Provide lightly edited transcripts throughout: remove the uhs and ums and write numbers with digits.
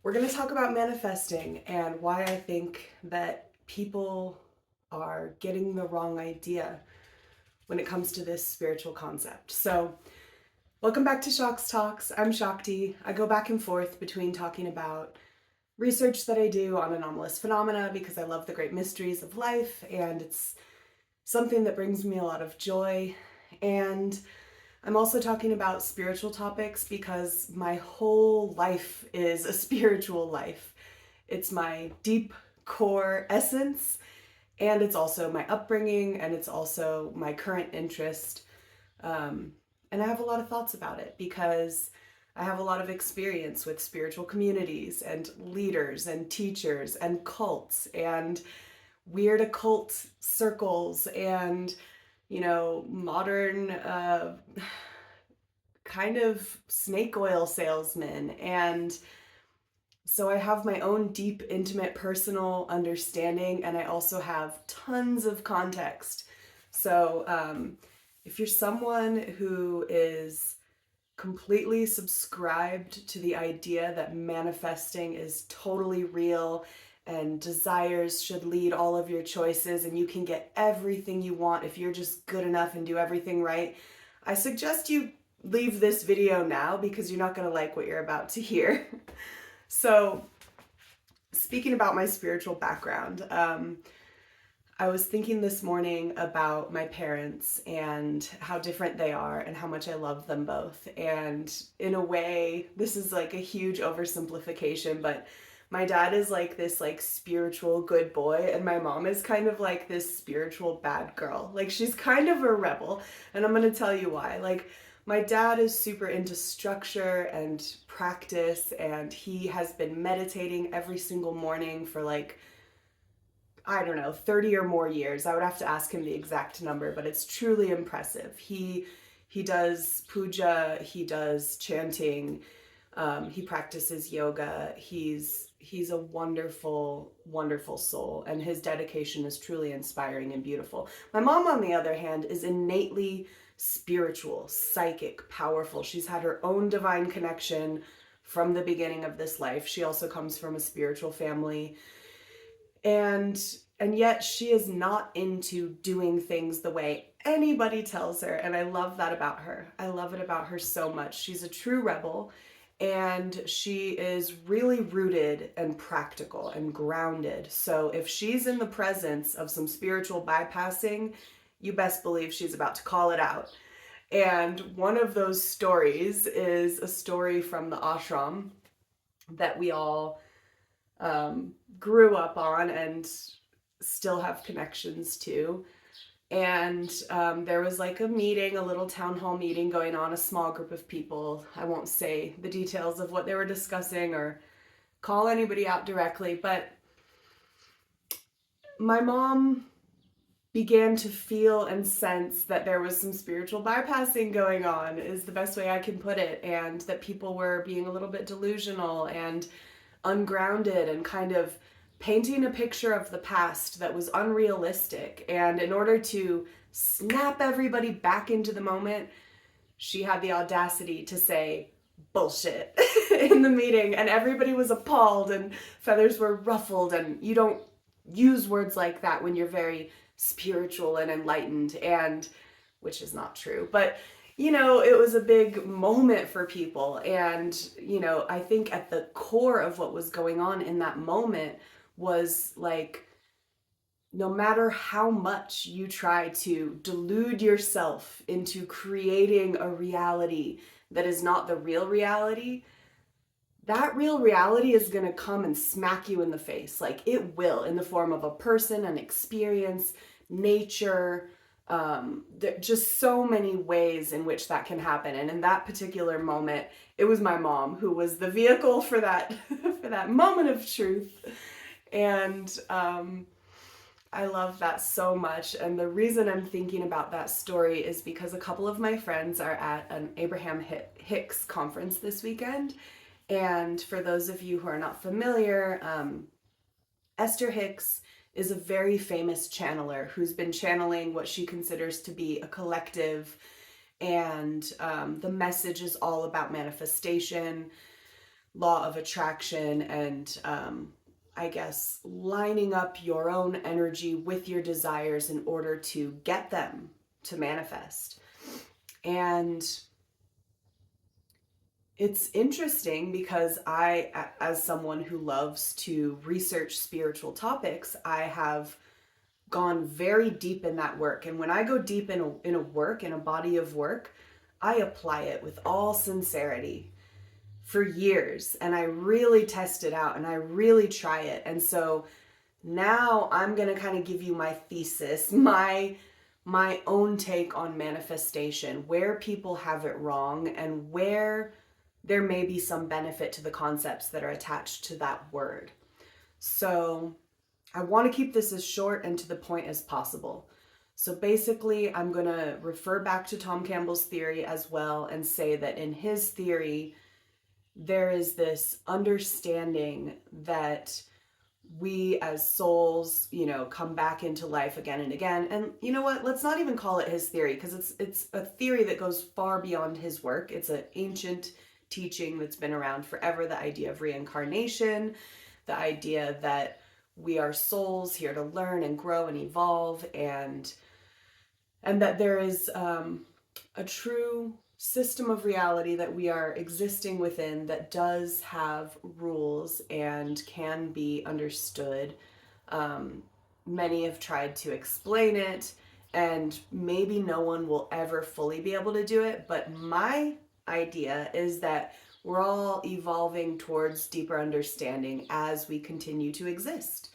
We're going to talk about manifesting and why I think that people are getting the wrong idea when it comes to this spiritual concept. So, welcome back to Shock's Talks. I'm Shakti. I go back and forth between talking about research that I do on anomalous phenomena because I love the great mysteries of life and it's something that brings me a lot of joy. And I'm also talking about spiritual topics because my whole life is a spiritual life. It's my deep core essence, and it's also my upbringing, and it's also my current interest. And I have a lot of thoughts about it because I have a lot of experience with spiritual communities and leaders and teachers and cults and weird occult circles and modern kind of snake oil salesman. And so I have my own deep, intimate, personal understanding, and I also have tons of context. So if you're someone who is completely subscribed to the idea that manifesting is totally real and desires should lead all of your choices and you can get everything you want if you're just good enough and do everything right, I suggest you leave this video now because you're not going to like what you're about to hear. So, speaking about my spiritual background, I was thinking this morning about my parents and how different they are and how much I love them both. And in a way, this is like a huge oversimplification, but my dad is like this like spiritual good boy and my mom is kind of like this spiritual bad girl. Like she's kind of a rebel, and I'm going to tell you why. Like my dad is super into structure and practice, and he has been meditating every single morning for like, I don't know, 30 or more years. I would have to ask him the exact number, but it's truly impressive. He does puja, he does chanting, he practices yoga. He's a wonderful, wonderful soul, and his dedication is truly inspiring and beautiful. My mom, on the other hand, is innately spiritual, psychic, powerful. She's had her own divine connection from the beginning of this life. She also comes from a spiritual family. And yet she is not into doing things the way anybody tells her, and I love that about her. I love it about her so much. She's a true rebel, and she is really rooted and practical and grounded. So if she's in the presence of some spiritual bypassing, you best believe she's about to call it out. And one of those stories is a story from the ashram that we all grew up on and still have connections to. And there was like a meeting, a little town hall meeting going on, a small group of people. I won't say the details of what they were discussing or call anybody out directly, but my mom began to feel and sense that there was some spiritual bypassing going on, is the best way I can put it, and that people were being a little bit delusional and ungrounded and kind of painting a picture of the past that was unrealistic. And in order to snap everybody back into the moment, she had the audacity to say bullshit in the meeting, and everybody was appalled and feathers were ruffled. And you don't use words like that when you're very spiritual and enlightened, and which is not true, but it was a big moment for people. And I think at the core of what was going on in that moment was like, no matter how much you try to delude yourself into creating a reality that is not the real reality, that real reality is going to come and smack you in the face. Like it will, in the form of a person, an experience, nature, just so many ways in which that can happen. And in that particular moment, it was my mom who was the vehicle for that for that moment of truth. And I love that so much. And the reason I'm thinking about that story is because a couple of my friends are at an Abraham Hicks conference this weekend. And for those of you who are not familiar, Esther Hicks is a very famous channeler who's been channeling what she considers to be a collective, and the message is all about manifestation. law of attraction and I guess lining up your own energy with your desires in order to get them to manifest. And it's interesting because I, as someone who loves to research spiritual topics, I have gone very deep in that work. And when I go deep in a body of work, I apply it with all sincerity for years, and I really test it out and I really try it. And so now I'm going to kind of give you my thesis, my own take on manifestation, where people have it wrong and where there may be some benefit to the concepts that are attached to that word. So I want to keep this as short and to the point as possible. So basically, I'm going to refer back to Tom Campbell's theory as well and say that in his theory, there is this understanding that we as souls, come back into life again and again. And you know what? Let's not even call it his theory, because it's a theory that goes far beyond his work. It's an ancient teaching that's been around forever. The idea of reincarnation, the idea that we are souls here to learn and grow and evolve, and that there is a true system of reality that we are existing within that does have rules and can be understood. Many have tried to explain it, and maybe no one will ever fully be able to do it, but my idea is that we're all evolving towards deeper understanding as we continue to exist,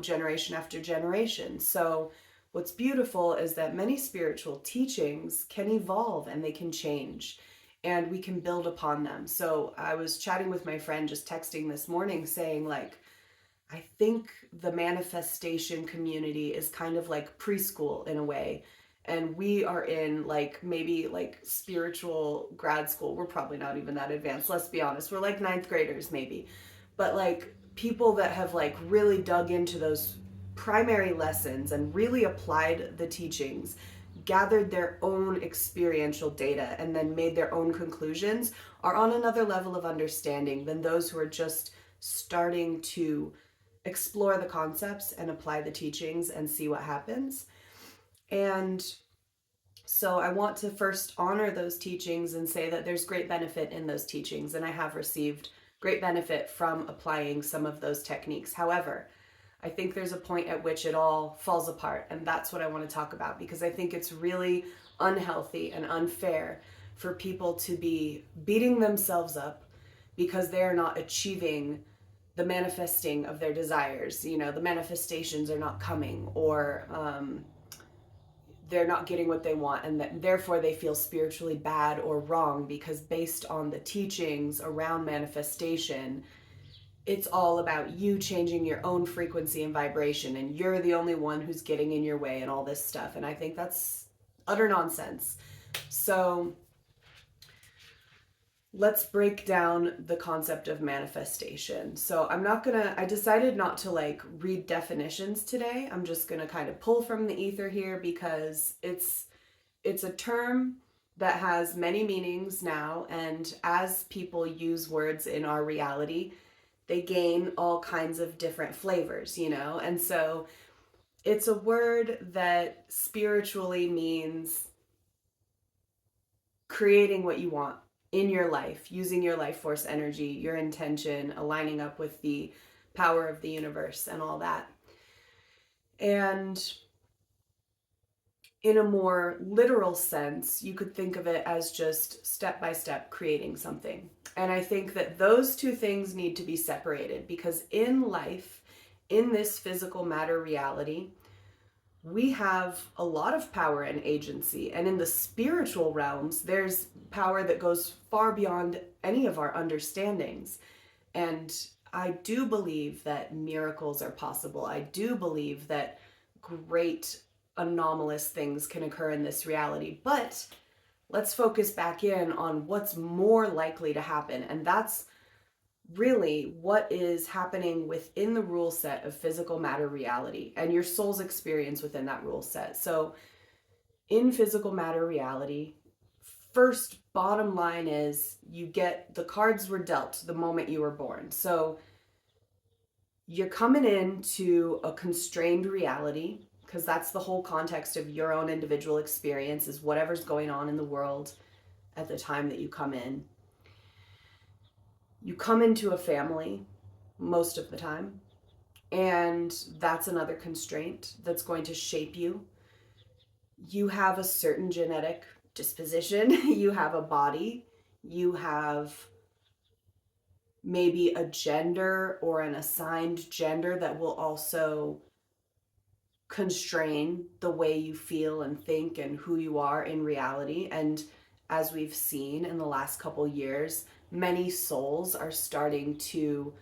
generation after generation. So what's beautiful is that many spiritual teachings can evolve and they can change, and we can build upon them. So I was chatting with my friend, just texting this morning, saying I think the manifestation community is kind of like preschool in a way. And we are in maybe spiritual grad school. We're probably not even that advanced. Let's be honest. We're like ninth graders maybe. But people that have really dug into those primary lessons and really applied the teachings, gathered their own experiential data, and then made their own conclusions, are on another level of understanding than those who are just starting to explore the concepts and apply the teachings and see what happens. And so I want to first honor those teachings and say that there's great benefit in those teachings, and I have received great benefit from applying some of those techniques. However, I think there's a point at which it all falls apart, and that's what I want to talk about, because I think it's really unhealthy and unfair for people to be beating themselves up because they're not achieving the manifesting of their desires. The manifestations are not coming, or they're not getting what they want, and that therefore they feel spiritually bad or wrong, because based on the teachings around manifestation, it's all about you changing your own frequency and vibration, and you're the only one who's getting in your way and all this stuff. And I think that's utter nonsense. So let's break down the concept of manifestation. So I decided not to read definitions today. I'm just gonna kind of pull from the ether here, because it's a term that has many meanings now, and as people use words in our reality, they gain all kinds of different flavors, and so it's a word that spiritually means creating what you want in your life, using your life force energy, your intention, aligning up with the power of the universe and all that. And in a more literal sense, you could think of it as just step by step creating something. And I think that those two things need to be separated, because in life, in this physical matter reality, we have a lot of power and agency. And in the spiritual realms, there's power that goes far beyond any of our understandings. And I do believe that miracles are possible. I do believe that great anomalous things can occur in this reality. But let's focus back in on what's more likely to happen. And that's really what is happening within the rule set of physical matter reality and your soul's experience within that rule set. So in physical matter reality, first bottom line is the cards were dealt the moment you were born. So you're coming into a constrained reality, because that's the whole context of your own individual experience, is whatever's going on in the world at the time that you come in. You come into a family most of the time, and that's another constraint that's going to shape you. You have a certain genetic disposition, you have a body, you have maybe a gender or an assigned gender that will also constrain the way you feel and think and who you are in reality. And as we've seen in the last couple years, many souls are starting to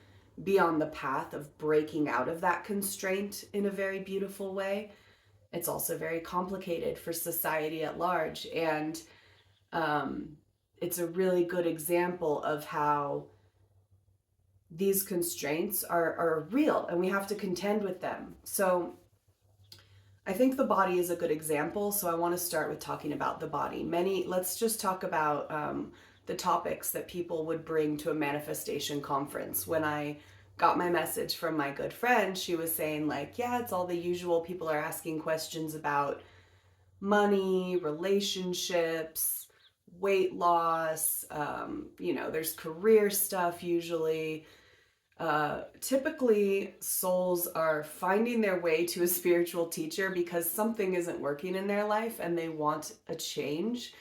be on the path of breaking out of that constraint in a very beautiful way. It's also very complicated for society at large. And it's a really good example of how these constraints are real and we have to contend with them. So I think the body is a good example. So I want to start with talking about the body. Let's just talk about the topics that people would bring to a manifestation conference. When I got my message from my good friend, she was saying like, yeah, it's all the usual. People are asking questions about money, relationships, weight loss, there's career stuff usually. Typically, souls are finding their way to a spiritual teacher because something isn't working in their life and they want a change.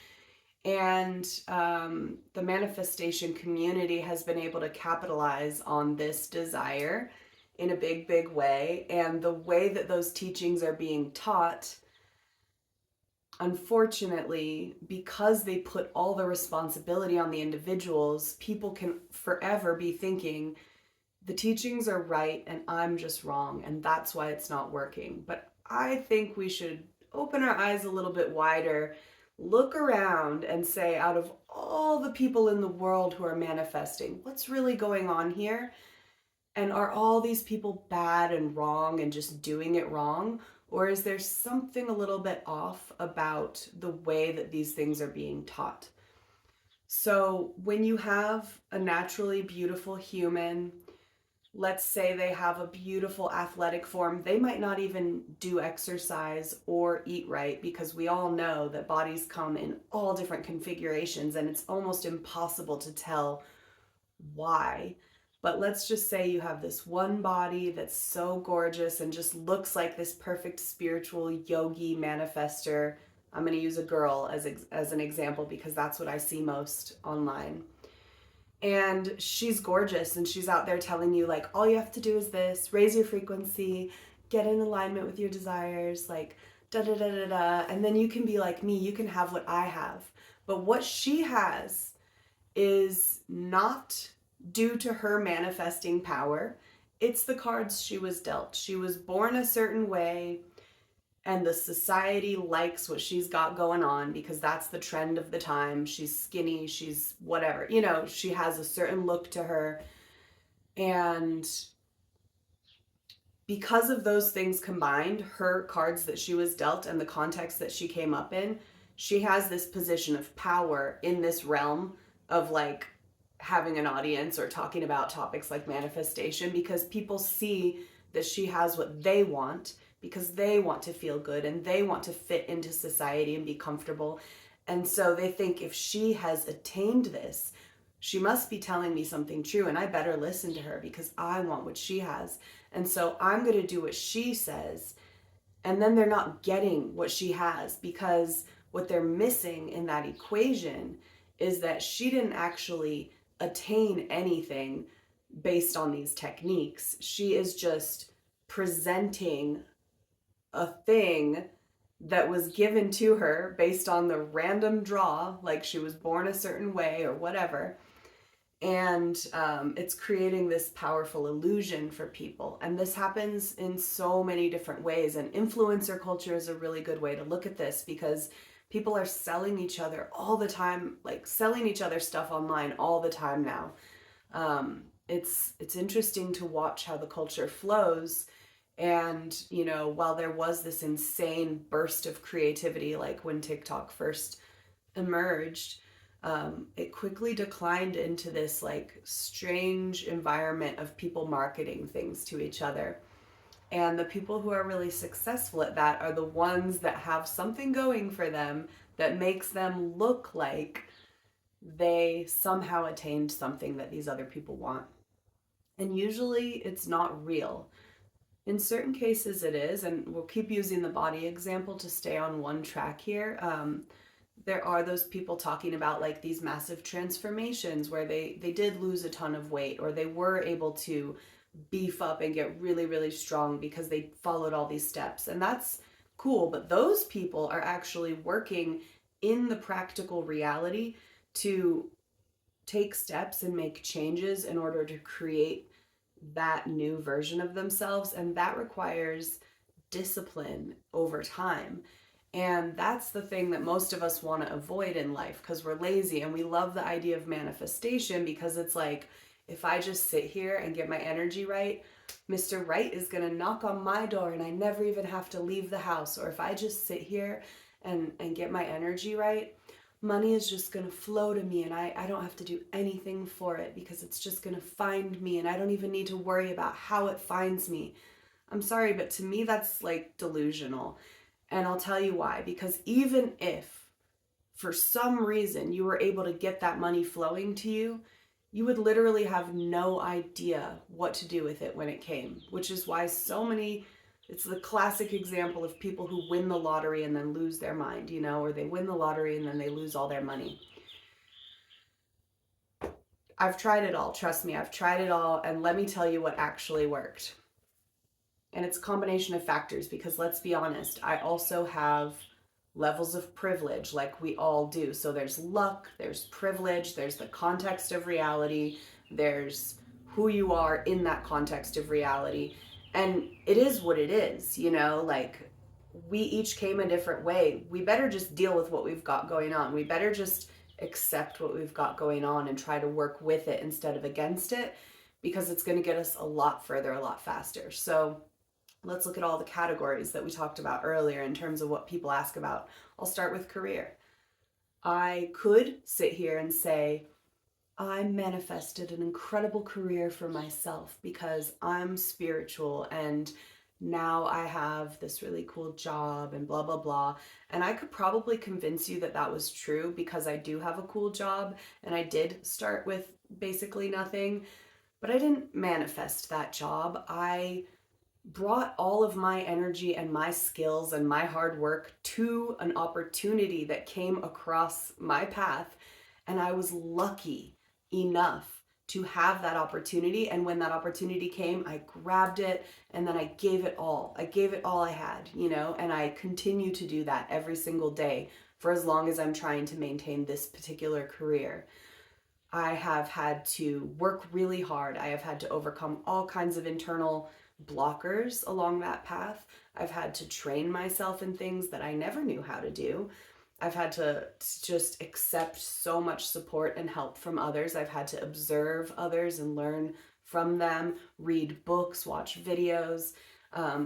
And the manifestation community has been able to capitalize on this desire in a big, big way. And the way that those teachings are being taught, unfortunately, because they put all the responsibility on the individuals, people can forever be thinking, the teachings are right and I'm just wrong, and that's why it's not working. But I think we should open our eyes a little bit wider, look around and say, out of all the people in the world who are manifesting, what's really going on here? And are all these people bad and wrong and just doing it wrong? Or is there something a little bit off about the way that these things are being taught? So when you have a naturally beautiful human, let's say they have a beautiful athletic form, they might not even do exercise or eat right, because we all know that bodies come in all different configurations and it's almost impossible to tell why. But let's just say you have this one body that's so gorgeous and just looks like this perfect spiritual yogi manifester. I'm going to use a girl as an example because that's what I see most online. And she's gorgeous and she's out there telling you like, all you have to do is this, raise your frequency, get in alignment with your desires, like da da da da da, and then you can be like me, you can have what I have. But what she has is not due to her manifesting power. It's the cards she was dealt. She was born a certain way, and the society likes what she's got going on because that's the trend of the time. She's skinny, she's whatever, she has a certain look to her. And because of those things combined, her cards that she was dealt and the context that she came up in, she has this position of power in this realm of like having an audience or talking about topics like manifestation, because people see that she has what they want, because they want to feel good and they want to fit into society and be comfortable. And so they think, if she has attained this, she must be telling me something true and I better listen to her because I want what she has. And so I'm going to do what she says. And then they're not getting what she has, because what they're missing in that equation is that she didn't actually attain anything based on these techniques. She is just presenting a thing that was given to her based on the random draw, like she was born a certain way or whatever. And it's creating this powerful illusion for people. And this happens in so many different ways. And influencer culture is a really good way to look at this, because people are selling each other all the time, like selling each other stuff online all the time now. It's interesting to watch how the culture flows. And, while there was this insane burst of creativity, like when TikTok first emerged, it quickly declined into this like strange environment of people marketing things to each other. And the people who are really successful at that are the ones that have something going for them that makes them look like they somehow attained something that these other people want. And usually it's not real. In certain cases it is, and we'll keep using the body example to stay on one track here. There are those people talking about like these massive transformations where they did lose a ton of weight, or they were able to beef up and get really, really strong because they followed all these steps. And that's cool, but those people are actually working in the practical reality to take steps and make changes in order to create that new version of themselves. And that requires discipline over time. And that's the thing that most of us want to avoid in life because we're lazy, and we love the idea of manifestation because it's like, if I just sit here and get my energy right, Mr. Right is going to knock on my door and I never even have to leave the house. Or if I just sit here and get my energy right, money is just going to flow to me and I don't have to do anything for it because it's just going to find me and I don't even need to worry about how it finds me. I'm sorry, but to me that's like delusional. And I'll tell you why. Because even if for some reason you were able to get that money flowing to you, you would literally have no idea what to do with it when it came, which is why so many, it's the classic example of people who win the lottery and then lose their mind, you know, or they win the lottery and then they lose all their money. I've tried it all. Trust me, I've tried it all. And let me tell you what actually worked. And it's a combination of factors because let's be honest, I also have levels of privilege like we all do. So there's luck, there's privilege, there's the context of reality, there's who you are in that context of reality. And it is what it is, you know, like we each came a different way. We better just deal with what we've got going on. We better just accept what we've got going on and try to work with it instead of against it, because it's going to get us a lot further, a lot faster. So let's look at all the categories that we talked about earlier in terms of what people ask about. I'll start with career. I could sit here and say, I manifested an incredible career for myself because I'm spiritual and now I have this really cool job and blah, blah, blah. And I could probably convince you that that was true because I do have a cool job and I did start with basically nothing, but I didn't manifest that job. I brought all of my energy and my skills and my hard work to an opportunity that came across my path, and I was lucky enough to have that opportunity. And when that opportunity came, I grabbed it and then I gave it all. I gave it all I had, you know, and I continue to do that every single day for as long as I'm trying to maintain this particular career. I have had to work really hard. I have had to overcome all kinds of internal blockers along that path. I've had to train myself in things that I never knew how to do. I've had to just accept so much support and help from others. I've had to observe others and learn from them, read books, watch videos.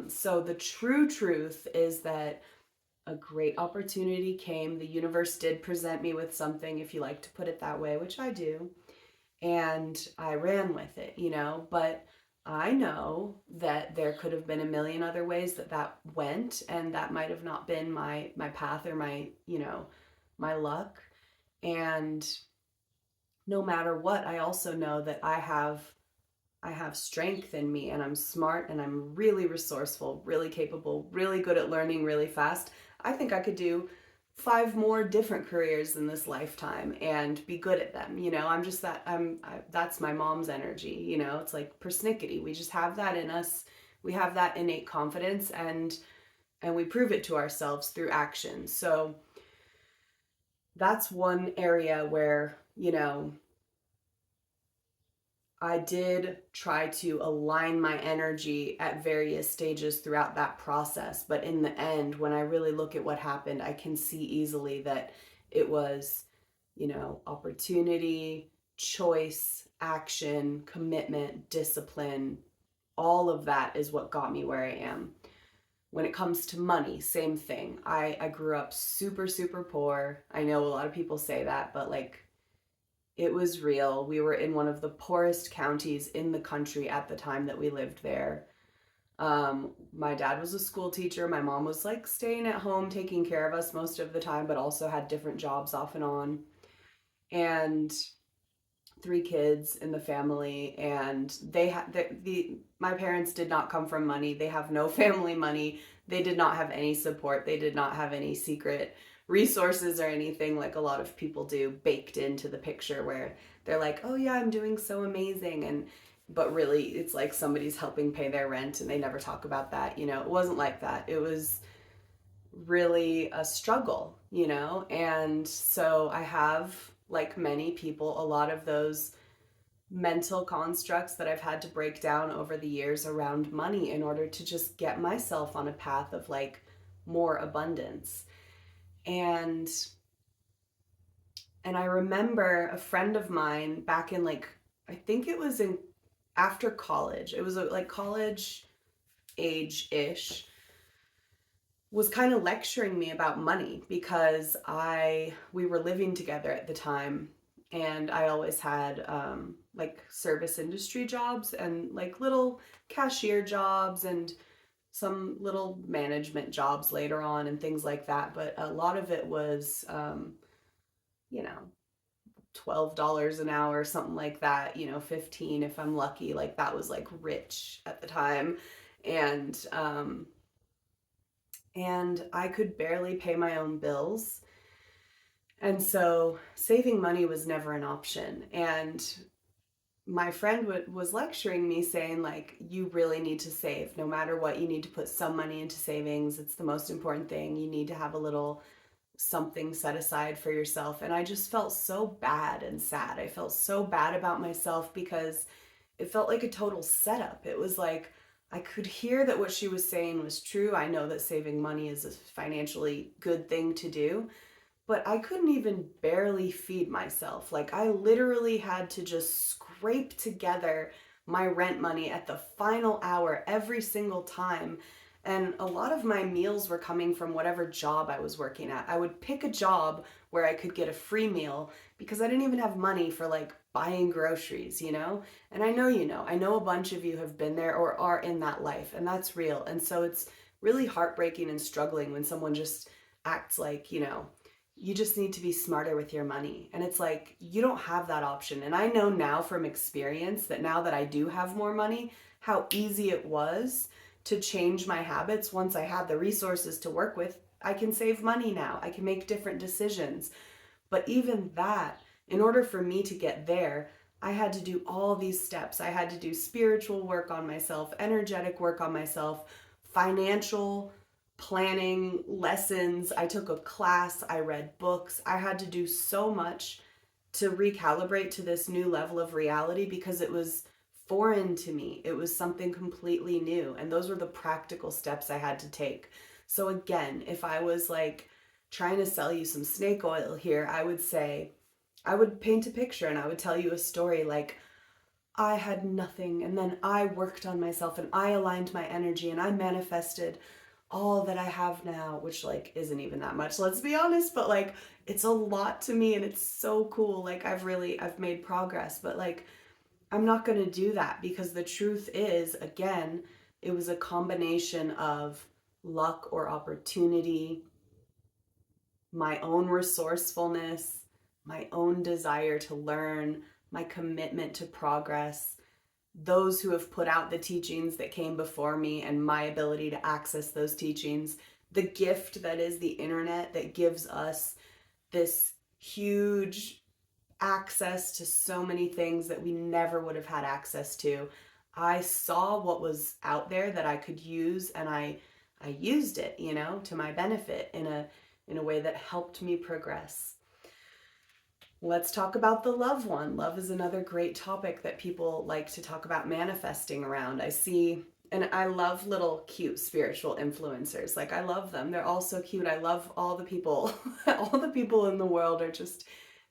So the true truth is that a great opportunity came. The universe did present me with something, if you like to put it that way, which I do. And I ran with it, you know, but I know that there could have been a million other ways that that went, and that might have not been my path or my, you know, my luck. And no matter what, I also know that I have strength in me, and I'm smart and I'm really resourceful, really capable, really good at learning really fast. I think I could do 5 more different careers in this lifetime and be good at them. You know, I'm just that that's my mom's energy, you know. It's like persnickety. We just have that in us. We have that innate confidence, and we prove it to ourselves through action. So that's one area where, you know, I did try to align my energy at various stages throughout that process. But in the end, when I really look at what happened, I can see easily that it was, you know, opportunity, choice, action, commitment, discipline. All of that is what got me where I am. When it comes to money, same thing. I grew up super, super poor. I know a lot of people say that, but like it was real. We were in one of the poorest counties in the country at the time that we lived there. My dad was a school teacher. My mom was like staying at home taking care of us most of the time, but also had different jobs off and on. And three kids in the family, and they had my parents did not come from money. They have no family money. They did not have any support. They did not have any secret resources or anything like a lot of people do baked into the picture, where they're like, oh yeah, I'm doing so amazing, and but really it's like somebody's helping pay their rent, and they never talk about that. It wasn't like that. It was really a struggle, and so I have, like many people, a lot of those mental constructs that I've had to break down over the years around money in order to just get myself on a path of like more abundance. And I remember a friend of mine back in, like, I think it was in after college. It was like college age-ish, was kind of lecturing me about money because we were living together at the time, and I always had like service industry jobs and like little cashier jobs and some little management jobs later on and things like that. But a lot of it was, you know, $12 an hour, something like that, 15 if I'm lucky. Like that was like rich at the time. And I could barely pay my own bills. And so saving money was never an option. And my friend was lecturing me saying, like, you really need to save. No matter what, you need to put some money into savings. It's the most important thing. You need to have a little something set aside for yourself. And I just felt so bad and sad. I felt so bad about myself because it felt like a total setup. It was like I could hear that what she was saying was true. I know that saving money is a financially good thing to do, but I couldn't even barely feed myself. Like I literally had to just scrape together my rent money at the final hour every single time. And a lot of my meals were coming from whatever job I was working at. I would pick a job where I could get a free meal because I didn't even have money for like buying groceries, And I know a bunch of you have been there or are in that life, and that's real. And so it's really heartbreaking and struggling when someone just acts like, you just need to be smarter with your money. And it's like, you don't have that option. And I know now from experience that now that I do have more money, how easy it was to change my habits. Once I had the resources to work with, I can save money now. I can make different decisions. But even that, in order for me to get there, I had to do all these steps. I had to do spiritual work on myself, energetic work on myself, financial planning lessons. I took a class, I read books. I had to do so much to recalibrate to this new level of reality because it was foreign to me. It was something completely new. And those were the practical steps I had to take. So again, if I was like trying to sell you some snake oil here, I would paint a picture and I would tell you a story like, I had nothing, and then I worked on myself and I aligned my energy and I manifested all that I have now, which like isn't even that much, let's be honest, but like it's a lot to me and it's so cool. Like I've made progress, but like I'm not going to do that because the truth is, again, it was a combination of luck or opportunity, my own resourcefulness, my own desire to learn, my commitment to progress, those who have put out the teachings that came before me and my ability to access those teachings, the gift that is the internet that gives us this huge access to so many things that we never would have had access to. I saw what was out there that I could use, and I used it, to my benefit in a way that helped me progress. Let's talk about the love one. Love is another great topic that people like to talk about manifesting around. I see, and I love little cute spiritual influencers. Like I love them. They're all so cute. I love all the people. All the people in the world are just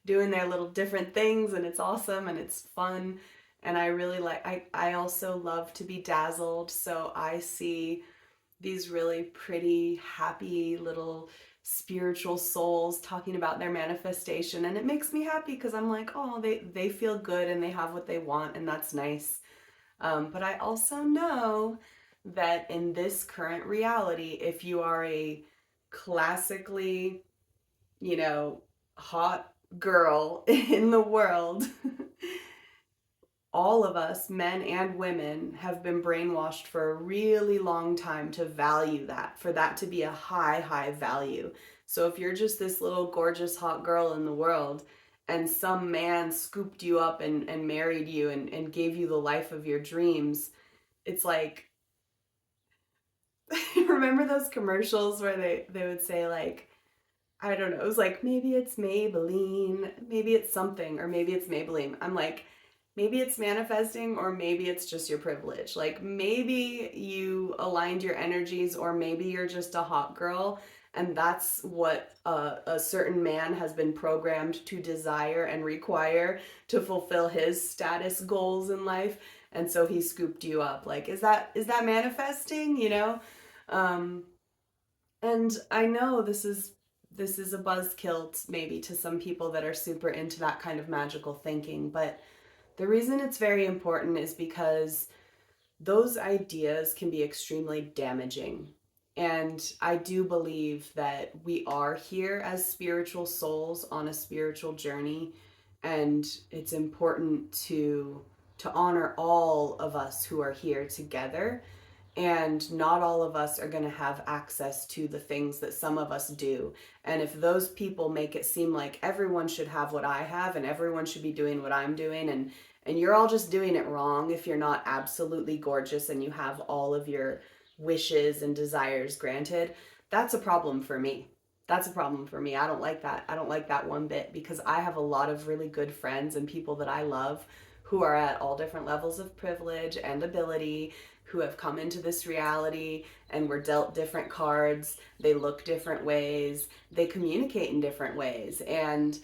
doing their little different things, and it's awesome and it's fun. And I really I also love to be dazzled. So I see these really pretty, happy little spiritual souls talking about their manifestation, and it makes me happy because I'm like, oh, they feel good and they have what they want, and that's nice. But I also know that in this current reality, if you are a classically, you know, hot girl in the world, all of us, men and women, have been brainwashed for a really long time to value that, for that to be a high, high value. So if you're just this little gorgeous hot girl in the world and some man scooped you up and married you and gave you the life of your dreams, it's like, remember those commercials where they would say like, I don't know, it was like, maybe it's Maybelline, maybe it's something, or maybe it's Maybelline. I'm like, maybe it's manifesting, or maybe it's just your privilege. Like, maybe you aligned your energies, or maybe you're just a hot girl, and that's what a certain man has been programmed to desire and require to fulfill his status goals in life. And so he scooped you up. Like, is that manifesting? You know? Um, and I know this is a buzzkill maybe to some people that are super into that kind of magical thinking, but the reason it's very important is because those ideas can be extremely damaging. And I do believe that we are here as spiritual souls on a spiritual journey, and it's important to honor all of us who are here together, and not all of us are going to have access to the things that some of us do. And if those people make it seem like everyone should have what I have and everyone should be doing what I'm doing, and you're all just doing it wrong if you're not absolutely gorgeous and you have all of your wishes and desires granted, that's a problem for me. That's a problem for me. I don't like that. I don't like that one bit, because I have a lot of really good friends and people that I love who are at all different levels of privilege and ability, who have come into this reality and were dealt different cards. They look different ways, they communicate in different ways, and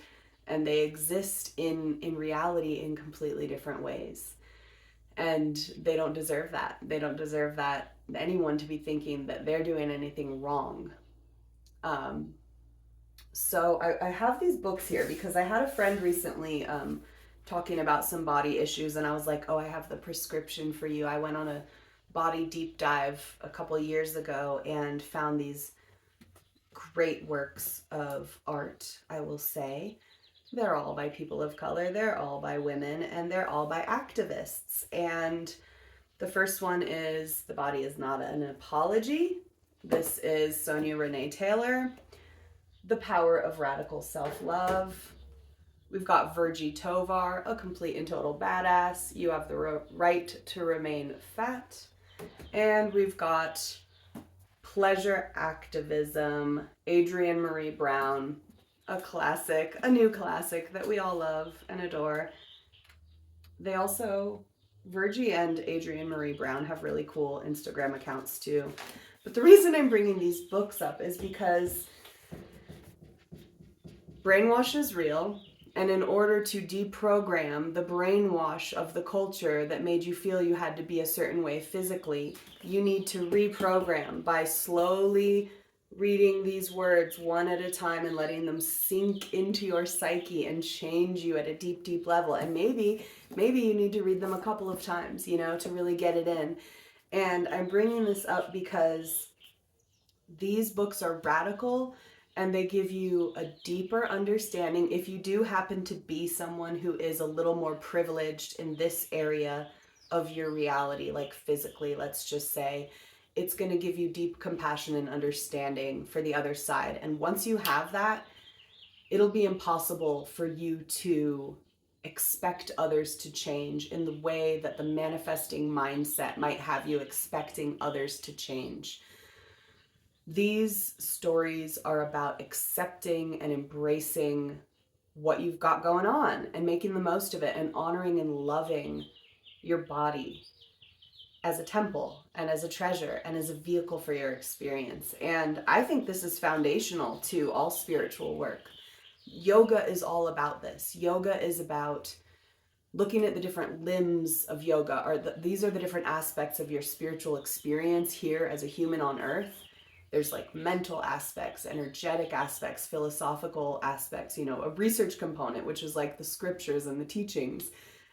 they exist in reality in completely different ways. And they don't deserve that. They don't deserve that, anyone to be thinking that they're doing anything wrong. Um, so I have these books here because I had a friend recently talking about some body issues, and I was like, oh, I have the prescription for you. I went on a body deep dive a couple years ago and found these great works of art, I will say. They're all by people of color, they're all by women, and they're all by activists. And the first one is The Body Is Not an Apology. This is Sonya Renee Taylor. The Power of Radical Self-Love. We've got Virgie Tovar, A Complete and Total Badass. You Have the Right to Remain Fat. And we've got Pleasure Activism, Adrienne Maree Brown, a classic, a new classic that we all love and adore. They also, Virgie and Adrienne Maree Brown, have really cool Instagram accounts too. But the reason I'm bringing these books up is because brainwash is real. And in order to deprogram the brainwash of the culture that made you feel you had to be a certain way physically, you need to reprogram by slowly reading these words one at a time and letting them sink into your psyche and change you at a deep, deep level. And maybe you need to read them a couple of times, you know, to really get it in. And I'm bringing this up because these books are radical, and they give you a deeper understanding. If you do happen to be someone who is a little more privileged in this area of your reality, like physically, let's just say, it's going to give you deep compassion and understanding for the other side. And once you have that, it'll be impossible for you to expect others to change in the way that the manifesting mindset might have you expecting others to change. These stories are about accepting and embracing what you've got going on and making the most of it, and honoring and loving your body as a temple and as a treasure and as a vehicle for your experience. And I think this is foundational to all spiritual work. Yoga is all about this. Yoga is about looking at the different limbs of yoga, or these are the different aspects of your spiritual experience here as a human on earth. There's like mental aspects, energetic aspects, philosophical aspects, a research component, which is like the scriptures and the teachings.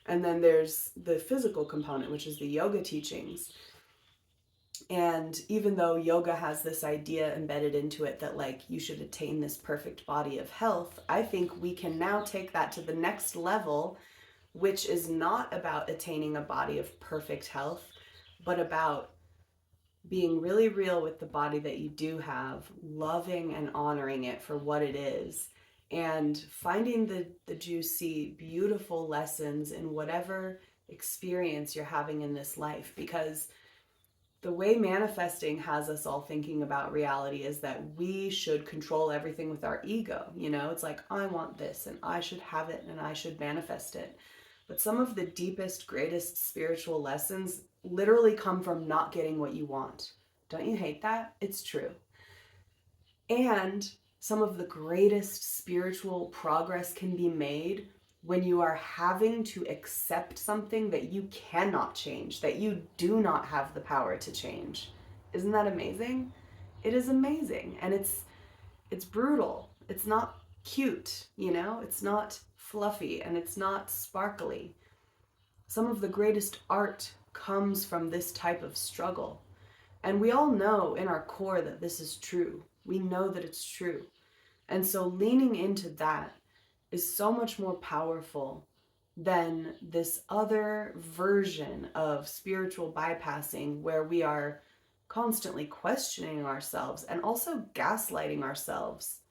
And then there's the physical component, which is the yoga teachings. And even though yoga has this idea embedded into it that like you should attain this perfect body of health, I think we can now take that to the next level, which is not about attaining a body of perfect health, but about being really real with the body that you do have, loving and honoring it for what it is, and finding the juicy, beautiful lessons in whatever experience you're having in this life. Because the way manifesting has us all thinking about reality is that we should control everything with our ego. It's like, I want this and I should have it and I should manifest it. But some of the deepest, greatest spiritual lessons literally come from not getting what you want. Don't you hate that? It's true. And some of the greatest spiritual progress can be made when you are having to accept something that you cannot change, that you do not have the power to change. Isn't that amazing? It is amazing. And it's brutal. It's not cute, It's not fluffy and it's not sparkly. Some of the greatest art comes from this type of struggle. And we all know in our core that this is true. We know that it's true. And so leaning into that is so much more powerful than this other version of spiritual bypassing where we are constantly questioning ourselves and also gaslighting ourselves.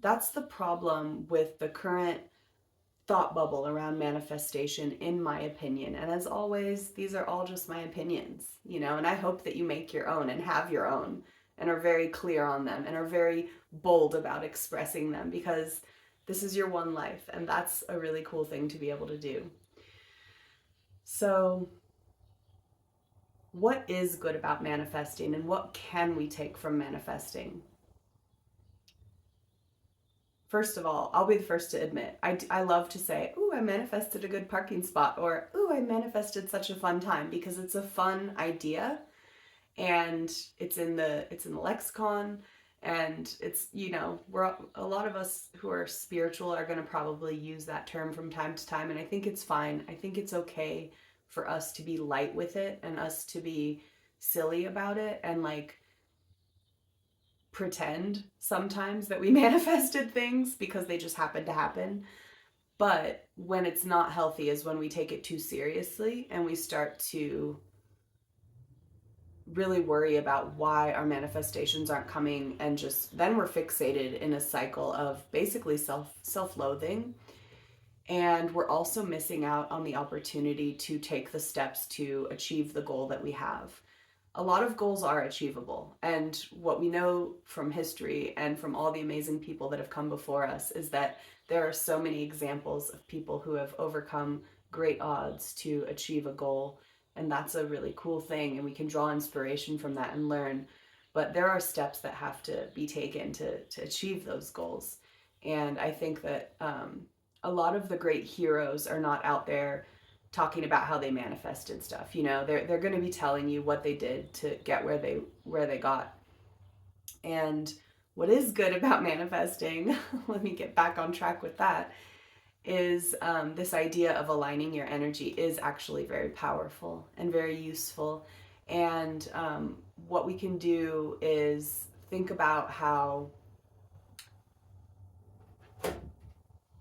That's the problem with the current thought bubble around manifestation, in my opinion. And as always, these are all just my opinions, and I hope that you make your own and have your own and are very clear on them and are very bold about expressing them, because this is your one life, and that's a really cool thing to be able to do. So what is good about manifesting, and what can we take from manifesting? First of all, I'll be the first to admit, I love to say, ooh, I manifested a good parking spot, or ooh, I manifested such a fun time, because it's a fun idea and it's in the lexicon, and it's, we're, a lot of us who are spiritual are going to probably use that term from time to time, and I think it's fine. I think it's okay for us to be light with it and us to be silly about it and like pretend sometimes that we manifested things because they just happen to happen. But when it's not healthy is when we take it too seriously and we start to really worry about why our manifestations aren't coming, and just then we're fixated in a cycle of basically self-loathing, and we're also missing out on the opportunity to take the steps to achieve the goal that we have. A lot of goals are achievable, and what we know from history and from all the amazing people that have come before us is that there are so many examples of people who have overcome great odds to achieve a goal, and that's a really cool thing, and we can draw inspiration from that and learn. But there are steps that have to be taken to achieve those goals, and I think that a lot of the great heroes are not out there talking about how they manifested stuff. They're going to be telling you what they did to get where they got. And what is good about manifesting, let me get back on track with that, is this idea of aligning your energy is actually very powerful and very useful. And what we can do is think about how,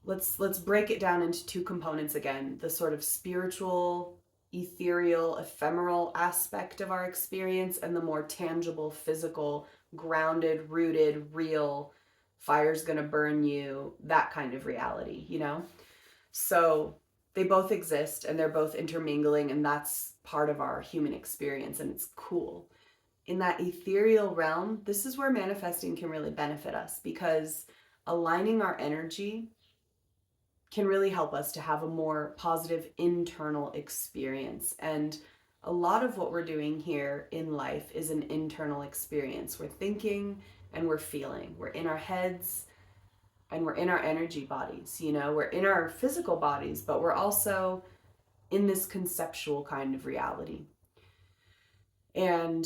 let's break it down into two components again: the sort of spiritual, ethereal, ephemeral aspect of our experience, and the more tangible, physical, grounded, rooted, real, fire's gonna burn you, that kind of reality, So they both exist and they're both intermingling, and that's part of our human experience, and it's cool. In that ethereal realm, this is where manifesting can really benefit us, because aligning our energy can really help us to have a more positive internal experience. And a lot of what we're doing here in life is an internal experience. We're thinking and we're feeling. We're in our heads and we're in our energy bodies, we're in our physical bodies, but we're also in this conceptual kind of reality. And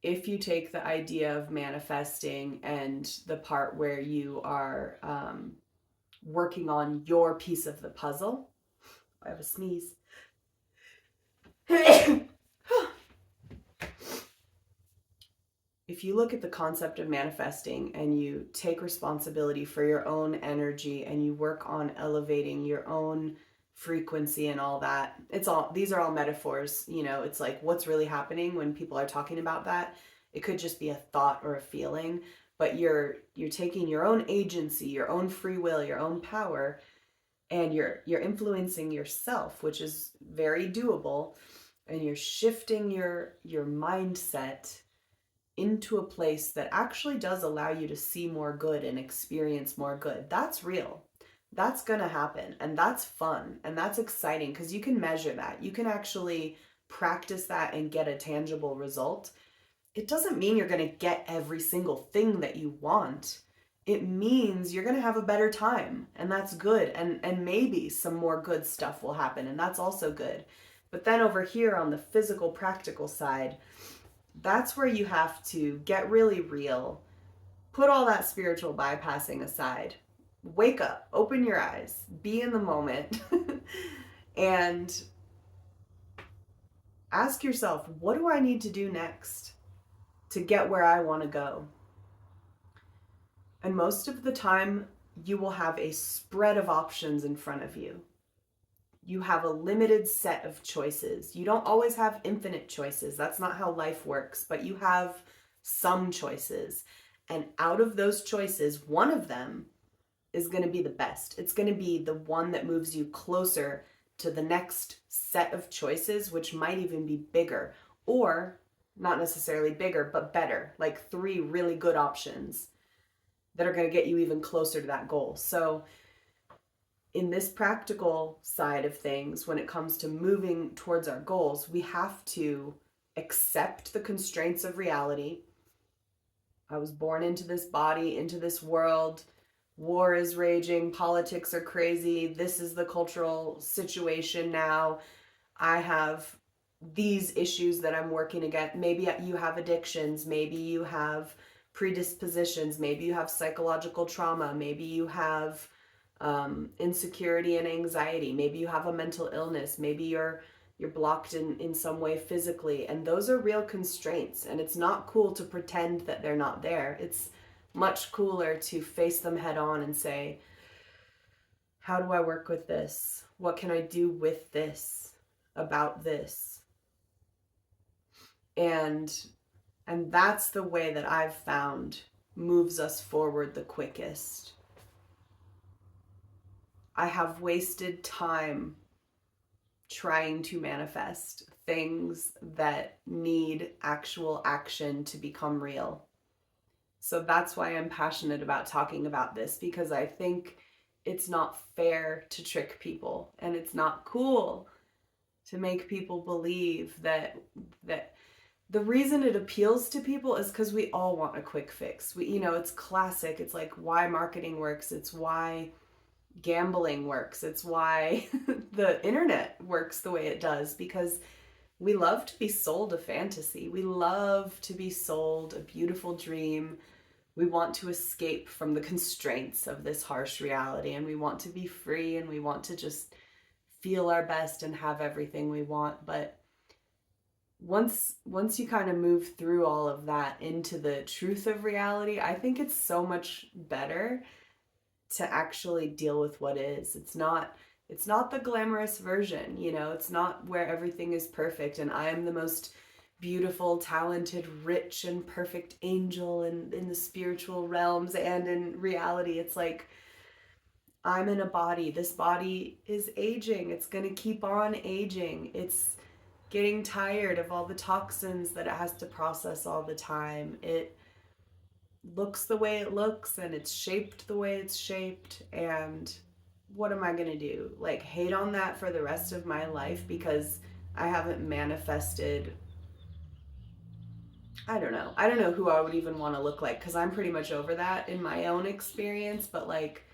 if you take the idea of manifesting and the part where you are working on your piece of the puzzle, I have a sneeze. If you look at the concept of manifesting and you take responsibility for your own energy and you work on elevating your own frequency and all that, these are all metaphors, you know. It's like, what's really happening when people are talking about that? It could just be a thought or a feeling, but you're taking your own agency, your own free will, your own power, and you're influencing yourself, which is very doable, and you're shifting your mindset into a place that actually does allow you to see more good and experience more good. That's real. That's going to happen. And that's fun. And that's exciting because you can measure that. You can actually practice that and get a tangible result. It doesn't mean you're going to get every single thing that you want. It means you're going to have a better time. And that's good. And maybe some more good stuff will happen. And that's also good. But then over here on the physical, practical side, that's where you have to get really real. Put all that spiritual bypassing aside. Wake up, open your eyes, be in the moment, and ask yourself, what do I need to do next to get where I want to go? And most of the time, you will have a spread of options in front of you. You have a limited set of choices. You don't always have infinite choices. That's not how life works, but you have some choices. And out of those choices, one of them is going to be the best. It's going to be the one that moves you closer to the next set of choices, which might even be bigger, or not necessarily bigger, but better, like 3 really good options that are going to get you even closer to that goal. So in this practical side of things, when it comes to moving towards our goals, we have to accept the constraints of reality. I was born into this body, into this world. War is raging. Politics are crazy. This is the cultural situation now. I have these issues that I'm working against. Maybe you have addictions. Maybe you have predispositions. Maybe you have psychological trauma. Maybe you have insecurity and anxiety. Maybe you have a mental illness. Maybe you're blocked in some way physically. And those are real constraints. And it's not cool to pretend that they're not there. It's much cooler to face them head on and say, how do I work with this? What can I do with this, about this? And that's the way that I've found moves us forward the quickest. I have wasted time trying to manifest things that need actual action to become real. So that's why I'm passionate about talking about this, because I think it's not fair to trick people, and it's not cool to make people believe that the reason it appeals to people is because we all want a quick fix. It's classic. It's like why marketing works. It's why gambling works. It's why the internet works the way it does, because we love to be sold a fantasy. We love to be sold a beautiful dream. We want to escape from the constraints of this harsh reality, and we want to be free, and we want to just feel our best and have everything we want. But once you kind of move through all of that into the truth of reality, I think it's so much better to actually deal with what is. It's not the glamorous version, it's not where everything is perfect and I am the most beautiful, talented, rich, and perfect angel in the spiritual realms and in reality. It's like, I'm in a body. This body is aging. It's going to keep on aging. It's getting tired of all the toxins that it has to process all the time. It looks the way it looks and it's shaped the way it's shaped. And what am I going to do? Like, hate on that for the rest of my life because I haven't manifested. I don't know who I would even want to look like, because I'm pretty much over that in my own experience. But like,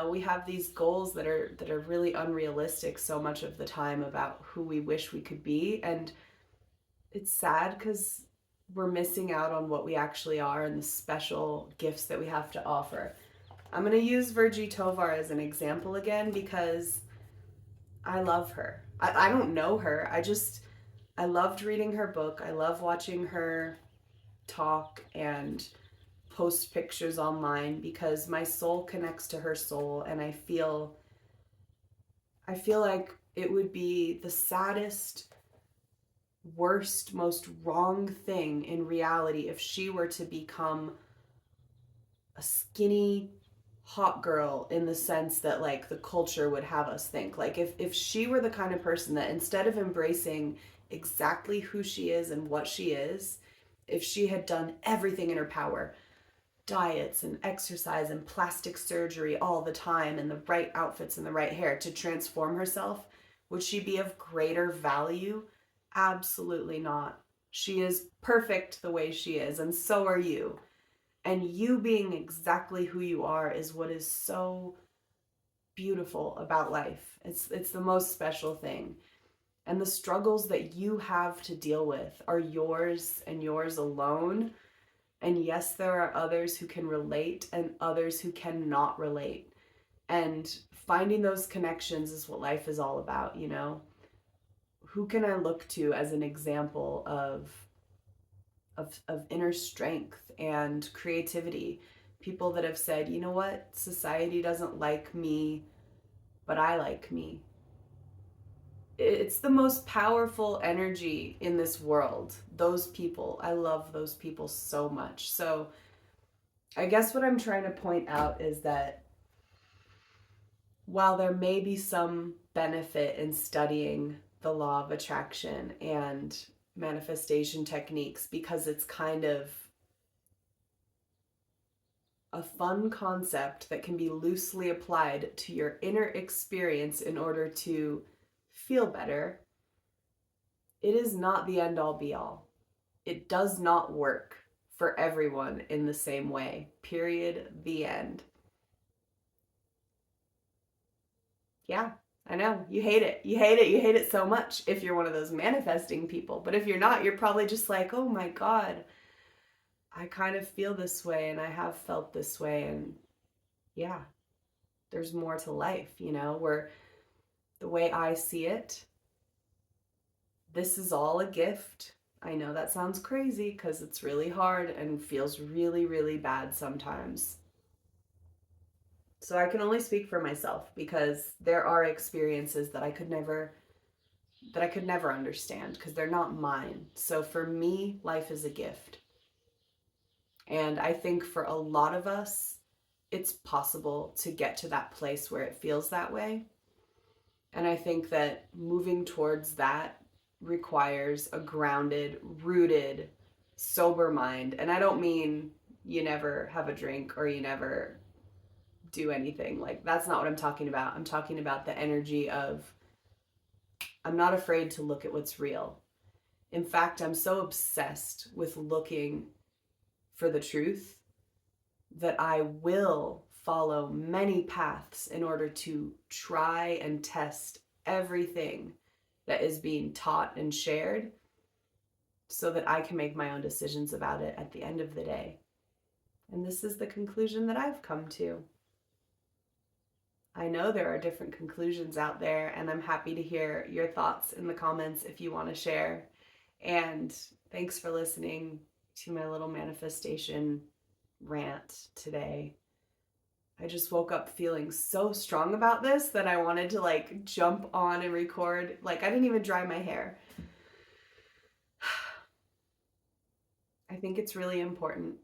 we have these goals that are really unrealistic so much of the time about who we wish we could be. And it's sad because we're missing out on what we actually are and the special gifts that we have to offer. I'm going to use Virgie Tovar as an example again because I love her. I don't know her. I loved reading her book. I love watching her talk and post pictures online because my soul connects to her soul, and I feel like it would be the saddest, worst, most wrong thing in reality if she were to become a skinny hot girl in the sense that like the culture would have us think. Like if she were the kind of person that instead of embracing exactly who she is and what she is, if she had done everything in her power, diets and exercise and plastic surgery all the time and the right outfits and the right hair to transform herself, would she be of greater value? Absolutely not. She is perfect the way she is, and so are you. And you being exactly who you are is what is so beautiful about life. It's the most special thing. And the struggles that you have to deal with are yours and yours alone. And yes, there are others who can relate and others who cannot relate. And finding those connections is what life is all about, Who can I look to as an example of inner strength and creativity? People that have said, you know what, society doesn't like me, but I like me. It's the most powerful energy in this world. Those people, I love those people so much. So I guess what I'm trying to point out is that while there may be some benefit in studying the law of attraction and manifestation techniques because it's kind of a fun concept that can be loosely applied to your inner experience in order to feel better, it is not the end all be all. It does not work for everyone in the same way. Period. The end. Yeah, I know. You hate it. You hate it. You hate it so much if you're one of those manifesting people. But if you're not, you're probably just like, oh my God, I kind of feel this way and I have felt this way. And yeah, there's more to life, where the way I see it, this is all a gift. I know that sounds crazy because it's really hard and feels really, really bad sometimes. So I can only speak for myself because there are experiences that I could never understand because they're not mine. So for me, life is a gift. And I think for a lot of us, it's possible to get to that place where it feels that way. And I think that moving towards that requires a grounded, rooted, sober mind. And I don't mean you never have a drink or you never do anything. Like, that's not what I'm talking about. I'm talking about the energy of, I'm not afraid to look at what's real. In fact, I'm so obsessed with looking for the truth that I will follow many paths in order to try and test everything that is being taught and shared so that I can make my own decisions about it at the end of the day. And this is the conclusion that I've come to. I know there are different conclusions out there, and I'm happy to hear your thoughts in the comments if you want to share. And thanks for listening to my little manifestation rant today. I just woke up feeling so strong about this that I wanted to jump on and record. I didn't even dry my hair. I think it's really important.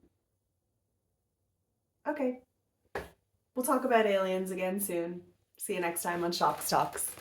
Okay. We'll talk about aliens again soon. See you next time on Shock Talks.